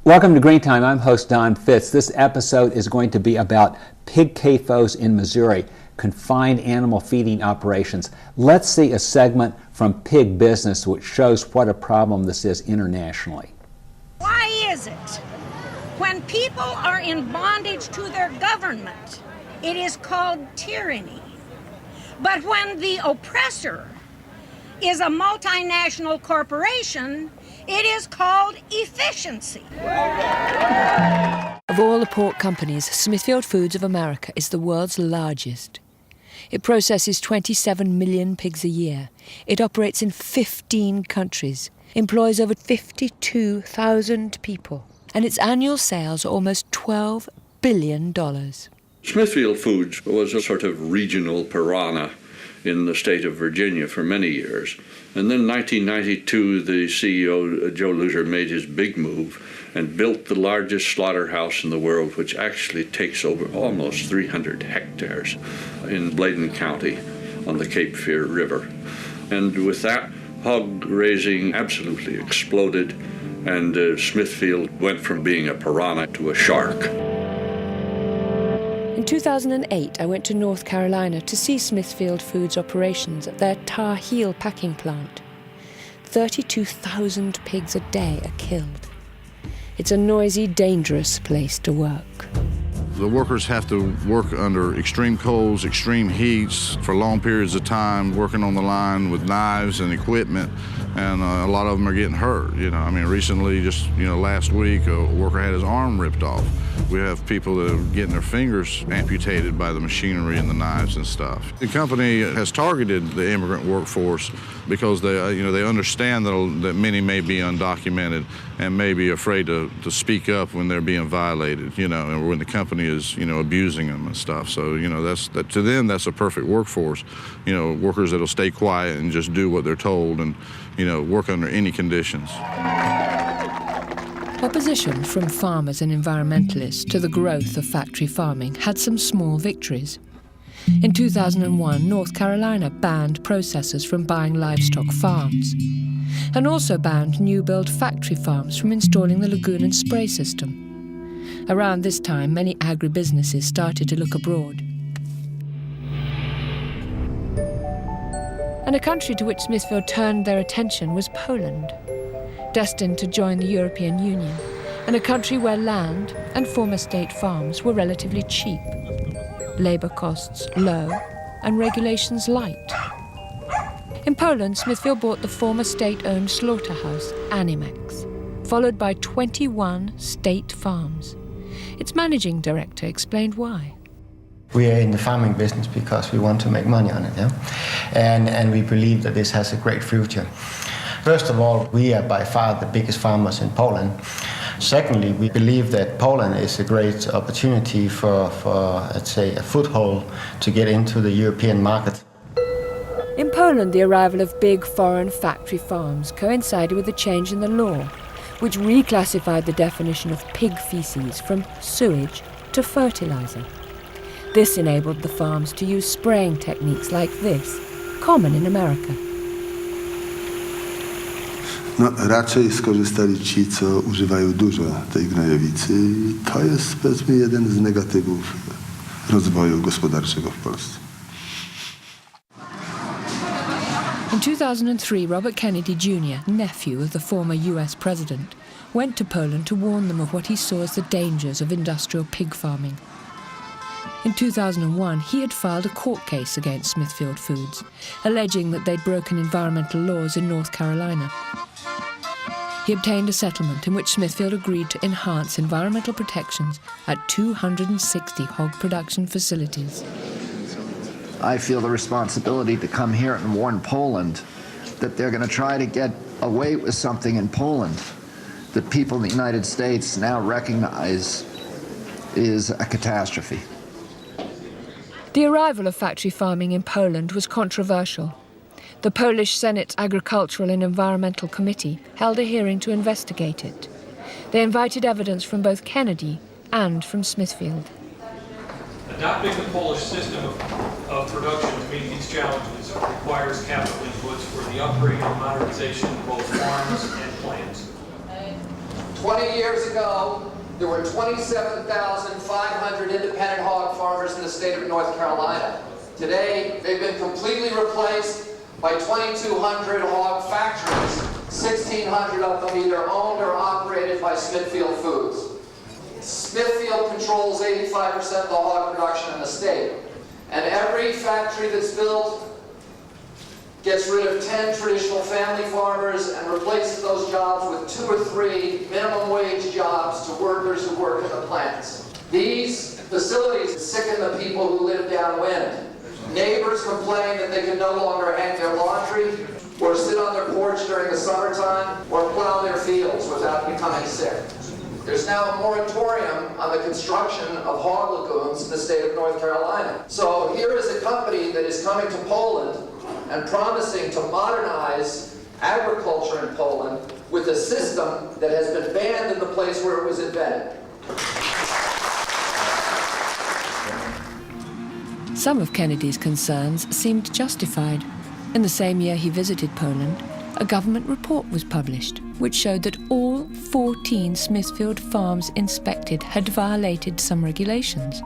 Welcome to Green Time. I'm host Don Fitz. This episode is going to be about pig CAFOs in Missouri, Confined Animal Feeding Operations. Let's see a segment from Pig Business which shows what a problem this is internationally. Why is it when people are in bondage to their government, it is called tyranny? But when the oppressor is a multinational corporation, it is called efficiency. Of all the pork companies, Smithfield Foods of America is the world's largest. It processes 27 million pigs a year. It operates in 15 countries, employs over 52,000 people, and its annual sales are almost $12 billion. Smithfield Foods was a sort of regional piranha in the state of Virginia for many years. And then in 1992, the CEO, Joe Loser, made his big move and built the largest slaughterhouse in the world, which actually takes over almost 300 hectares in Bladen County on the Cape Fear River. And with that, hog raising absolutely exploded, and Smithfield went from being a piranha to a shark. In 2008, I went to North Carolina to see Smithfield Foods operations at their Tar Heel packing plant. 32,000 pigs a day are killed. It's a noisy, dangerous place to work. The workers have to work under extreme colds, extreme heats for long periods of time, working on the line with knives and equipment, and a lot of them are getting hurt. I mean, recently, just last week, a worker had his arm ripped off. We have people that are getting their fingers amputated by the machinery and the knives and stuff. The company has targeted the immigrant workforce because they understand that many may be undocumented and may be afraid to speak up when they're being violated, and when the company is, abusing them and stuff. So, to them, that's a perfect workforce. Workers that'll stay quiet and just do what they're told and, work under any conditions. Opposition from farmers and environmentalists to the growth of factory farming had some small victories. In 2001, North Carolina banned processors from buying livestock farms, and also banned new-build factory farms from installing the lagoon and spray system. Around this time, many agribusinesses started to look abroad. And a country to which Smithfield turned their attention was Poland, destined to join the European Union, and a country where land and former state farms were relatively cheap, labour costs low, and regulations light. In Poland, Smithfield bought the former state-owned slaughterhouse, Animax, followed by 21 state farms. Its managing director explained why. We are in the farming business because we want to make money on it, and we believe that this has a great future. First of all, we are by far the biggest farmers in Poland. Secondly, we believe that Poland is a great opportunity for let's say, a foothold to get into the European market. In Poland, the arrival of big foreign factory farms coincided with a change in the law, which reclassified the definition of pig feces from sewage to fertilizer. This enabled the farms to use spraying techniques like this, common in America. Raczej skorzystali ci, co używają dużo tej gnojowicy. To jest, powiedzmy, jeden z negatywów rozwoju gospodarczego w Polsce. In 2003, Robert Kennedy Jr., nephew of the former US president, went to Poland to warn them of what he saw as the dangers of industrial pig farming. In 2001, he had filed a court case against Smithfield Foods, alleging that they'd broken environmental laws in North Carolina. He obtained a settlement in which Smithfield agreed to enhance environmental protections at 260 hog production facilities. I feel the responsibility to come here and warn Poland that they're going to try to get away with something in Poland that people in the United States now recognize is a catastrophe. The arrival of factory farming in Poland was controversial. The Polish Senate's Agricultural and Environmental Committee held a hearing to investigate it. They invited evidence from both Kennedy and from Smithfield. Adopting the Polish system of production to meet these challenges requires capital inputs for the upgrade and modernization of both farms and plants. 20 years ago, there were 27,500 independent hog farmers in the state of North Carolina. Today, they've been completely replaced by 2,200 hog factories, 1,600 of them either owned or operated by Smithfield Foods. Smithfield controls 85% of the hog production in the state. And every factory that's built gets rid of 10 traditional family farmers and replaces those jobs with 2 or 3 minimum wage jobs to workers who work in the plants. These facilities sicken the people who live downwind. Neighbors complain that they can no longer hang their laundry or sit on their porch during the summertime or plow their fields without becoming sick. There's now a moratorium on the construction of hog lagoons in the state of North Carolina. So here is a company that is coming to Poland and promising to modernize agriculture in Poland with a system that has been banned in the place where it was invented. Some of Kennedy's concerns seemed justified. In the same year he visited Poland, a government report was published which showed that all 14 Smithfield farms inspected had violated some regulations,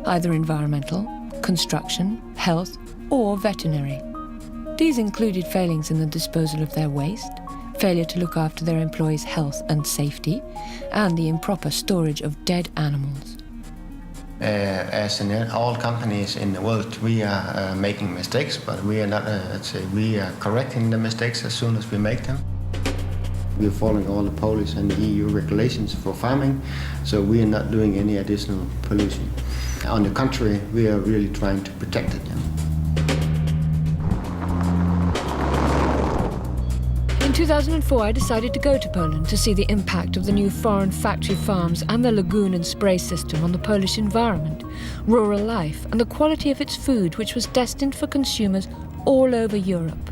either environmental, construction, health, or veterinary. These included failings in the disposal of their waste, failure to look after their employees' health and safety, and the improper storage of dead animals. As in all companies in the world, we are making mistakes, but we are not, we are correcting the mistakes as soon as we make them. We are following all the Polish and EU regulations for farming, so we are not doing any additional pollution. On the contrary, we are really trying to protect it. In 2004, I decided to go to Poland to see the impact of the new foreign factory farms and the lagoon and spray system on the Polish environment, rural life, and the quality of its food, which was destined for consumers all over Europe.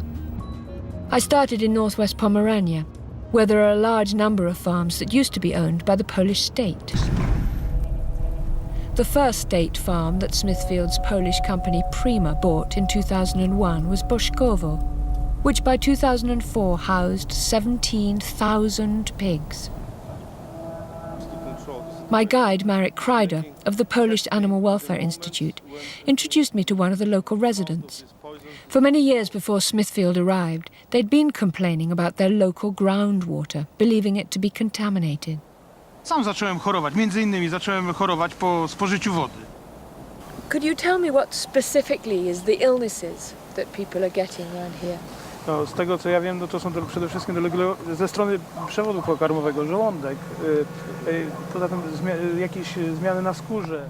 I started in northwest Pomerania, where there are a large number of farms that used to be owned by the Polish state. The first state farm that Smithfield's Polish company Prima bought in 2001 was Boszkowo, which by 2004 housed 17,000 pigs. My guide, Marek Kreider, of the Polish Animal Welfare Institute, introduced me to one of the local residents. For many years before Smithfield arrived, they'd been complaining about their local groundwater, believing it to be contaminated. Sam zacząłem chorować, między innymi zacząłem chorować po spożyciu wody. Could you tell me what specifically is the illnesses that people are getting around here? No, z tego co ja wiem, no to są to przede wszystkim ze strony przewodu pokarmowego, żołądek, poza tym jakieś zmiany na skórze.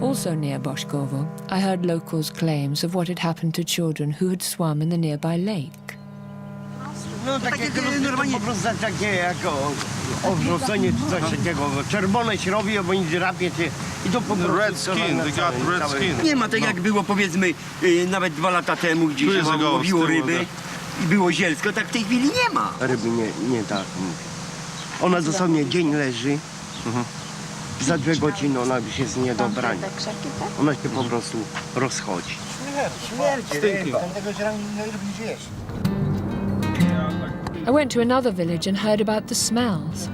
Also near Boszkowo, I heard locals' claims of what had happened to children who had swum in the nearby lake. No takie normalnie po prostu takie jako odrzucenie czy coś takiego. Czerwone się robi, bo nic drapie cię i to po prostu... Red skin, they got red skin. Nie ma tak jak było powiedzmy nawet 2 lata temu, gdzie się łowiło ryby i było zielsko, tak w tej chwili nie ma. Ryby nie tak. Ona dosłownie dzień leży. Za 2 godziny ona już jest nie do brania. Ona się po prostu rozchodzi. I went to another village and heard about the smells.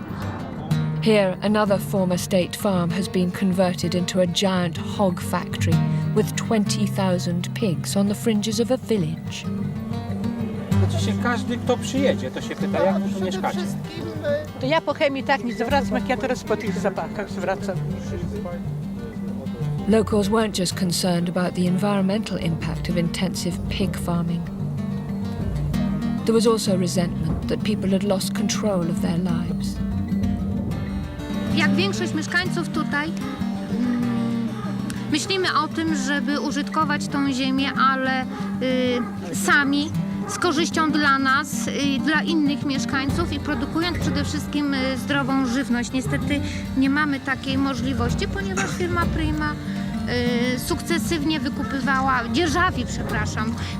Here, another former state farm has been converted into a giant hog factory with 20,000 pigs on the fringes of a village. Każdy, kto przyjedzie, to się pyta, jak wy tu mieszkacie. To ja po chemii tak nie zwracam, jak ja teraz po tych zapachach zwracam. Locals weren't just concerned about the environmental impact of intensive pig farming. There was also resentment that people had lost control of their lives. Jak większość mieszkańców tutaj, myślimy o tym, żeby użytkować tą ziemię, ale sami, z korzyścią dla nas, dla innych mieszkańców i produkując przede wszystkim zdrową żywność. Niestety nie mamy takiej możliwości, ponieważ firma Prima sukcesywnie dzierżawi,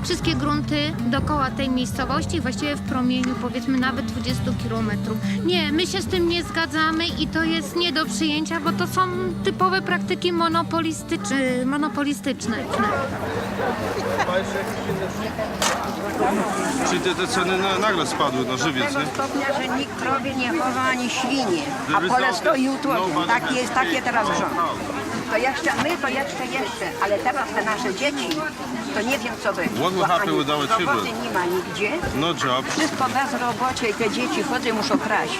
wszystkie grunty dookoła tej miejscowości, właściwie w promieniu powiedzmy nawet 20 kilometrów. Nie, my się z tym nie zgadzamy i to jest nie do przyjęcia, bo to są typowe praktyki monopolistyczne. Czyli te ceny nagle spadły na żywiec, Do tego stopnia, że nikt krowy nie chowa ani świnie, a pole stoi utłoczone. Takie teraz rząd. To jeszcze my, to jeszcze, ale teraz te nasze dzieci, to nie wiem co będzie. What will happen without children? Roboty nie ma nigdzie. No job. Wszystko bez robocie i te dzieci chodzą, muszą kraść.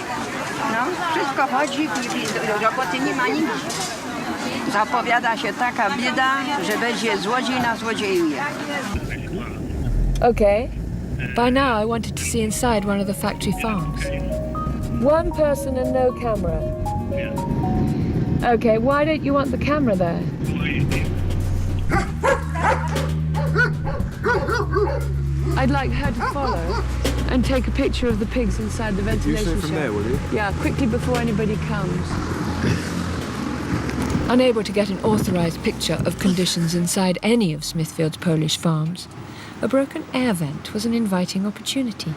No, wszystko chodzi i roboty nie ma nigdzie. Zapowiada się taka bieda, że będzie złodziej na złodziejuje. Okay. By now I wanted to see inside one of the factory farms. One person and no camera. Okay, why don't you want the camera there? I'd like her to follow and take a picture of the pigs inside the ventilation shaft. You from there, will you? Yeah, quickly before anybody comes. Unable to get an authorised picture of conditions inside any of Smithfield's Polish farms, a broken air vent was an inviting opportunity.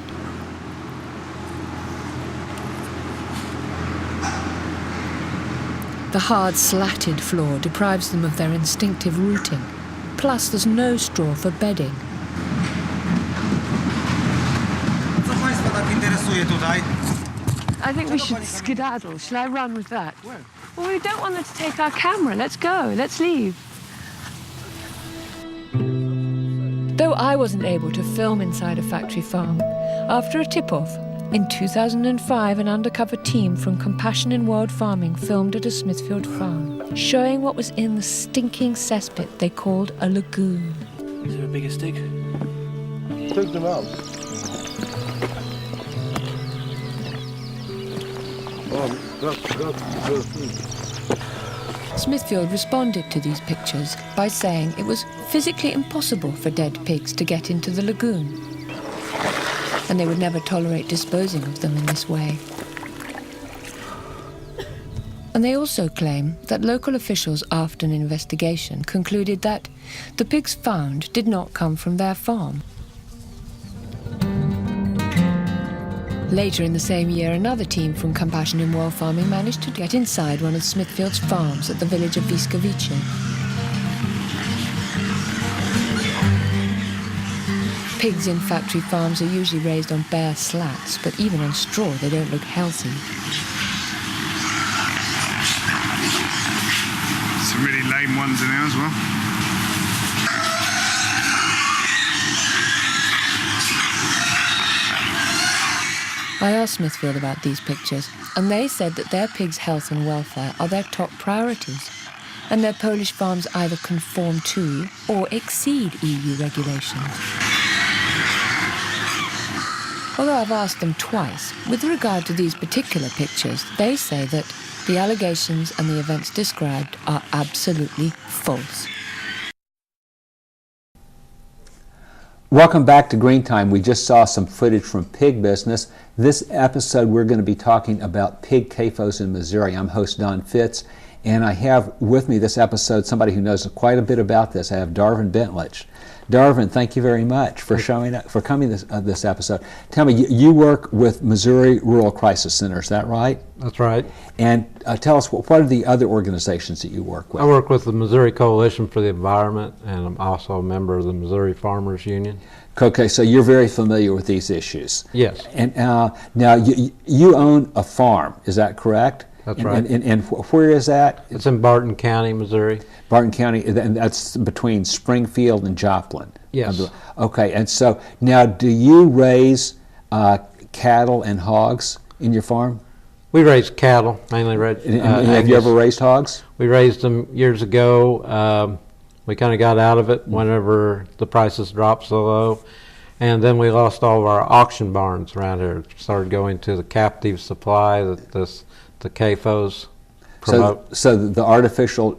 The hard slatted floor deprives them of their instinctive rooting, plus there's no straw for bedding. Co Państwa tak interesuje tutaj? I think we should skedaddle. Shall I run with that? Well, we don't want them to take our camera. Let's go. Let's leave. Though I wasn't able to film inside a factory farm, after a tip-off, in 2005 an undercover team from Compassion in World Farming filmed at a Smithfield farm, showing what was in the stinking cesspit they called a lagoon. Is there a bigger stick? Take them out. Smithfield responded to these pictures by saying it was physically impossible for dead pigs to get into the lagoon, and they would never tolerate disposing of them in this way. And they also claim that local officials, after an investigation, concluded that the pigs found did not come from their farm. Later in the same year, another team from Compassion in World Farming managed to get inside one of Smithfield's farms at the village of Wiskowice. Pigs in factory farms are usually raised on bare slats, but even on straw they don't look healthy. Some really lame ones in there as well. I asked Smithfield about these pictures, and they said that their pigs' health and welfare are their top priorities, and their Polish farms either conform to or exceed EU regulations. Although I've asked them twice, with regard to these particular pictures, they say that the allegations and the events described are absolutely false. Welcome back to Green Time. We just saw some footage from pig business. This episode we're going to be talking about pig CAFOs in Missouri. I'm host Don Fitz, and I have with me this episode somebody who knows quite a bit about this. I have Darvin Bentlage. Darvin, thank you very much for coming this episode. Tell me, you work with Missouri Rural Crisis Center, is that right? That's right. And tell us, what are the other organizations that you work with? I work with the Missouri Coalition for the Environment, and I'm also a member of the Missouri Farmers Union. Okay, so you're very familiar with these issues. Yes. And now you own a farm, is that correct? That's right. And where is that? It's in Barton County, Missouri. Barton County, and that's between Springfield and Joplin. Yes. Okay, and so now do you raise cattle and hogs in your farm? We raise cattle, mainly. Have you ever raised hogs? We raised them years ago. We kind of got out of it whenever the prices dropped so low. And then we lost all of our auction barns around here. Started going to the captive supply that the CAFOs promote. So the artificial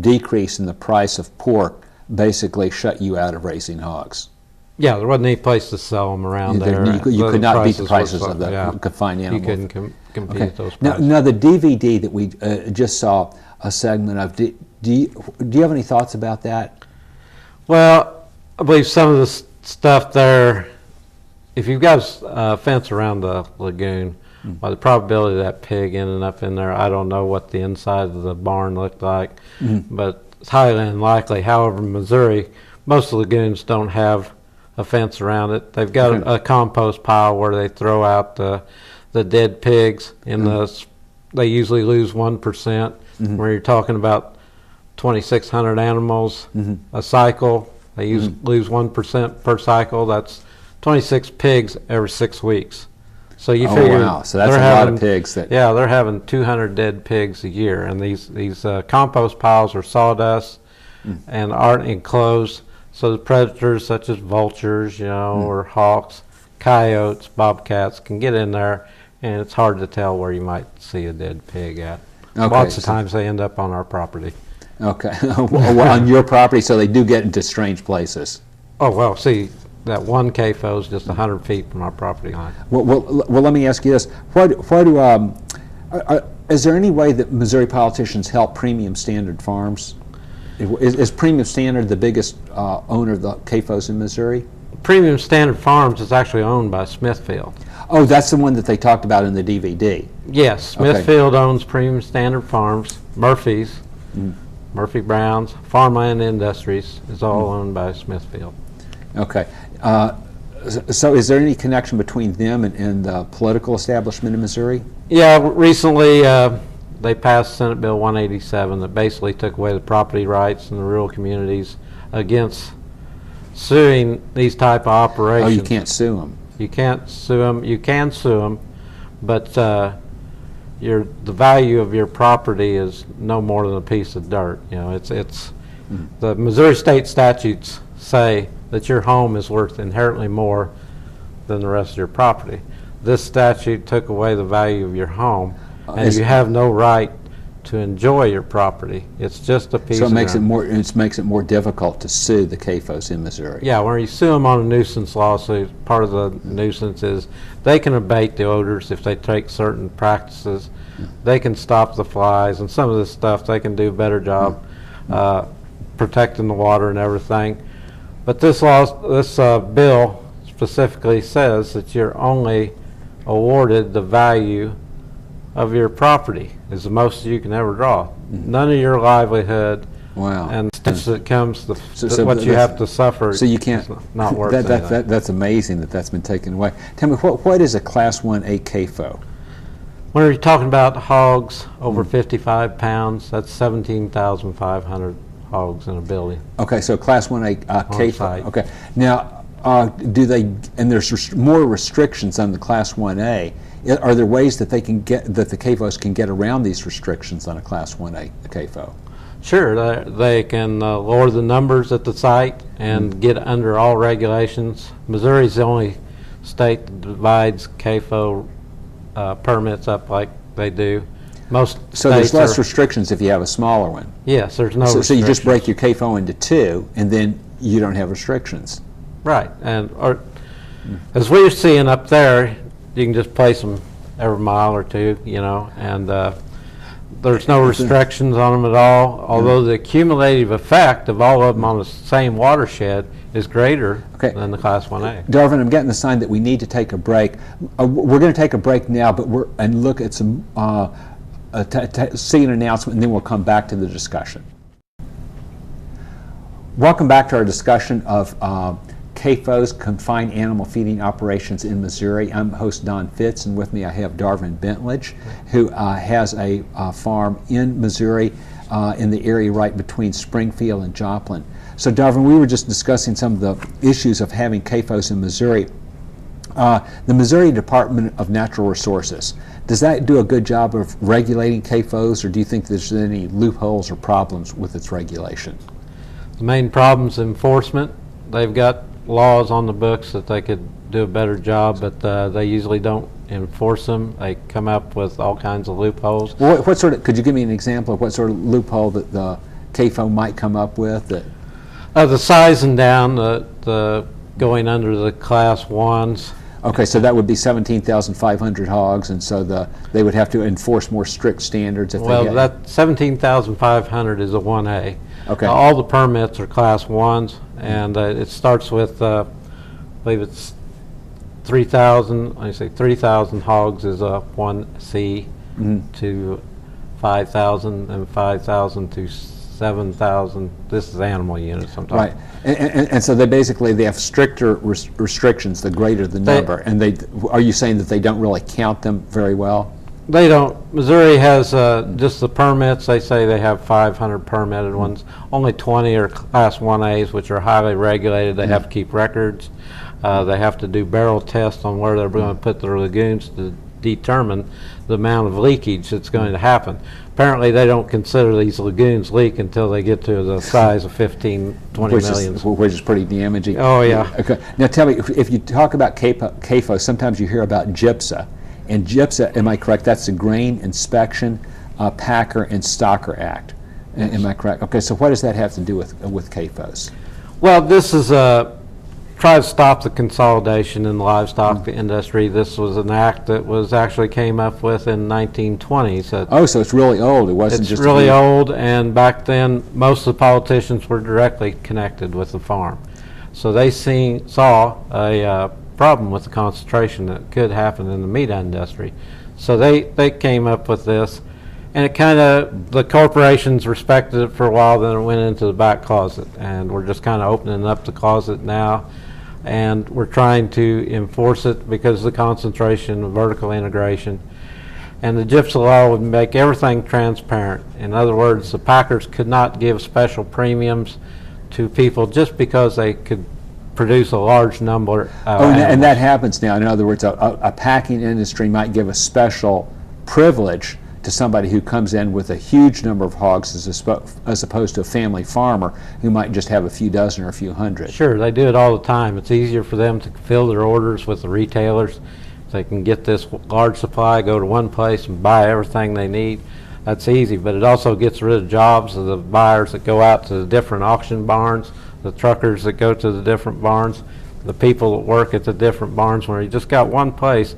decrease in the price of pork basically shut you out of raising hogs. Yeah, there wasn't any place to sell them around there. You could not beat the prices of the confined animal. You couldn't compete at those prices. Now the DVD that we just saw a segment of, do you have any thoughts about that? Well, I believe some of the stuff there, if you've got a fence around the lagoon, by the probability of that pig ending up in there, I don't know what the inside of the barn looked like, but it's highly unlikely. However, in Missouri, most lagoons don't have a fence around it. They've got a compost pile where they throw out the dead pigs. They usually lose 1%. Where you're talking about 2,600 animals a cycle. They lose 1% per cycle. That's 26 pigs every 6 weeks. So you figure, wow. So that's a lot of pigs. They're having 200 dead pigs a year, and these compost piles are sawdust and aren't enclosed. So the predators such as vultures, or hawks, coyotes, bobcats can get in there, and it's hard to tell where you might see a dead pig at. Okay, Lots of times they end up on our property. Okay, well, on your property, so they do get into strange places. Oh, well, see, that one CAFO is just 100 feet from our property line. Well, let me ask you this. Is there any way that Missouri politicians help Premium Standard Farms? Is Premium Standard the biggest owner of the CAFOs in Missouri? Premium Standard Farms is actually owned by Smithfield. Oh, that's the one that they talked about in the DVD. Yes, Smithfield owns Premium Standard Farms, Murphy's, Murphy Brown's, Farmland Industries is all owned by Smithfield. Okay. So is there any connection between them and the political establishment in Missouri? Yeah, recently they passed Senate Bill 187 that basically took away the property rights in the rural communities against suing these type of operations. Oh, you can't sue them. You can't sue them. You can sue them, but the value of your property is no more than a piece of dirt. The Missouri state statutes say that your home is worth inherently more than the rest of your property. This statute took away the value of your home, and you have no right to enjoy your property. It's just a piece. So it of makes it more difficult to sue the CAFOs in Missouri. Yeah, when you sue them on a nuisance lawsuit, part of the nuisance is they can abate the odors if they take certain practices. They can stop the flies and some of this stuff. They can do a better job protecting the water and everything. But this bill specifically says that you're only awarded the value of your property is the most you can ever draw. None of your livelihood. Wow. And that comes what you have to suffer. So you can't. Not worth anything. That's amazing that's been taken away. Tell me, what is a Class 1A CAFO? When you're talking about hogs over 55 pounds, that's 17,500 hogs in a building. Okay, so Class 1A CAFO. Site. Okay. Now, and there's more restrictions on the Class 1A. Are there ways that the CAFOs can get around these restrictions on a Class 1A CAFO? Sure, they can lower the numbers at the site and get under all regulations. Missouri's the only state that divides CAFO permits up like they do. So there's less restrictions if you have a smaller one? Yes, there's no restrictions. So you just break your CAFO into two, and then you don't have restrictions? Right, and as we're seeing up there, you can just place them every mile or two, and there's no restrictions on them at all, although the cumulative effect of all of them on the same watershed is greater than the Class 1A. Darvin, I'm getting the sign that we need to take a break. We're going to take a break now, but and look at some see an announcement, and then we'll come back to the discussion. Welcome back to our discussion of CAFOs, Confined Animal Feeding Operations in Missouri. I'm host Don Fitz, and with me I have Darvin Bentlage, who has a farm in Missouri in the area right between Springfield and Joplin. So Darvin, we were just discussing some of the issues of having CAFOs in Missouri. The Missouri Department of Natural Resources, does that do a good job of regulating CAFOs, or do you think there's any loopholes or problems with its regulation? The main problem is enforcement. They've got laws on the books that they could do a better job, but they usually don't enforce them. They come up with all kinds of loopholes. Well, could you give me an example of what sort of loophole that the CAFO might come up with? The sizing down, the going under the Class 1s. Okay, so that would be 17,500 hogs, and so they would have to enforce more strict standards. That 17,500 is a 1A. Okay. All the permits are Class 1s, and it starts with, I believe it's 3,000. I say 3,000 hogs is a 1C to 5,000, and 5,000 to 7,000. This is animal units I'm talking. Right, and so they have stricter restrictions the greater the number. And are you saying that they don't really count them very well? They don't. Missouri has just the permits. They say they have 500 permitted ones. Only 20 are Class 1As, which are highly regulated. They have to keep records. They have to do barrel tests on where they're going to put their lagoons to determine the amount of leakage that's going to happen. Apparently, they don't consider these lagoons leak until they get to the size of 15, 20 million. Which is pretty damaging. Oh, yeah. Okay. Now, tell me, if you talk about CAFO, sometimes you hear about GIPSA. And GIPSA, am I correct, that's the Grain Inspection, Packer, and Stocker Act. Am I correct? Okay, so what does that have to do with CAFOs? Well, this is try to stop the consolidation in the livestock industry. This was an act that was actually came up with in 1920. So so it's really old. It wasn't it's just really old, and back then most of the politicians were directly connected with the farm. So they saw a problem with the concentration that could happen in the meat industry. So they came up with this, and it kind of, the corporations respected it for a while, then it went into the back closet, and we're just kind of opening up the closet now, and we're trying to enforce it because of the concentration of vertical integration. And the GIPSA law would make everything transparent. In other words, the packers could not give special premiums to people just because they could produce a large number of and that happens now. In other words, a packing industry might give a special privilege to somebody who comes in with a huge number of hogs as opposed to a family farmer who might just have a few dozen or a few hundred. Sure, they do it all the time. It's easier for them to fill their orders with the retailers. They can get this large supply, go to one place and buy everything they need. That's easy, but it also gets rid of jobs of the buyers that go out to the different auction barns, the truckers that go to the different barns, the people that work at the different barns. Where you just got one place,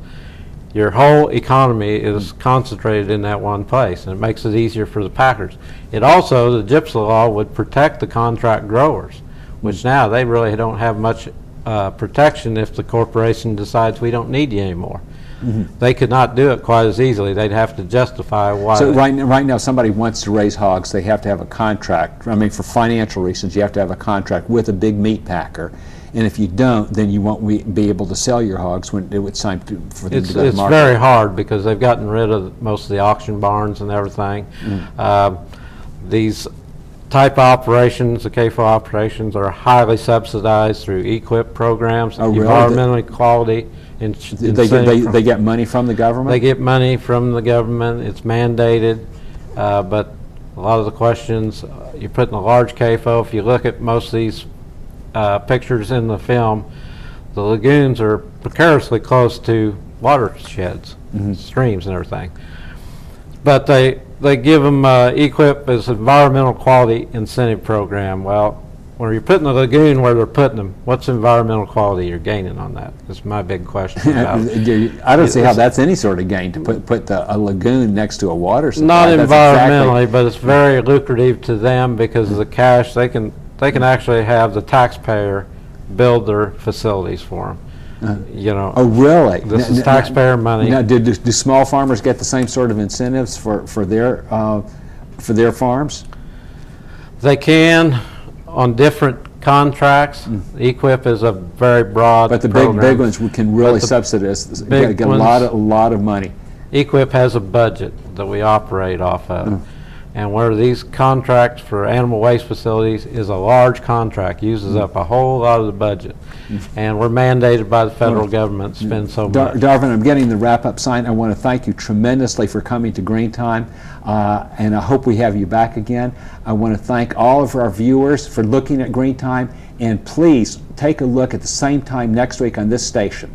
your whole economy is concentrated in that one place, and it makes it easier for the packers. It also, the GIPSA law would protect the contract growers, which now they really don't have much protection if the corporation decides we don't need you anymore. They could not do it quite as easily. They'd have to justify why. So right now, somebody wants to raise hogs, they have to have a contract. I mean, for financial reasons, you have to have a contract with a big meat packer. And if you don't, then you won't be able to sell your hogs when it's time for them to go to market. It's very hard because they've gotten rid of most of the auction barns and everything. These type of operations, the CAFO operations, are highly subsidized through EQIP programs, environmentally quality. They get money from the government? They get money from the government. It's mandated, but a lot of the questions, you're putting a large CAFO. If you look at most of these pictures in the film, the lagoons are precariously close to watersheds, streams and everything. But they give them EQIP as environmental quality incentive program. Well, when you're putting the lagoon where they're putting them, what's environmental quality you're gaining on that? That's my big question about it. I don't see how that's any sort of gain to put a lagoon next to a water supply. Not environmentally, but it's very lucrative to them because of the cash. They can actually have the taxpayer build their facilities for them. You know. Oh, really? This is taxpayer money. Now, do small farmers get the same sort of incentives for their farms? They can on different contracts. EQIP is a very broad But the program. big ones can really subsidize, get a lot of money. EQIP has a budget that we operate off of. And where these contracts for animal waste facilities is a large contract, uses up a whole lot of the budget. And we're mandated by the federal government to spend so much. Darvin, I'm getting the wrap-up sign. I want to thank you tremendously for coming to Green Time, and I hope we have you back again. I want to thank all of our viewers for looking at Green Time, and please take a look at the same time next week on this station.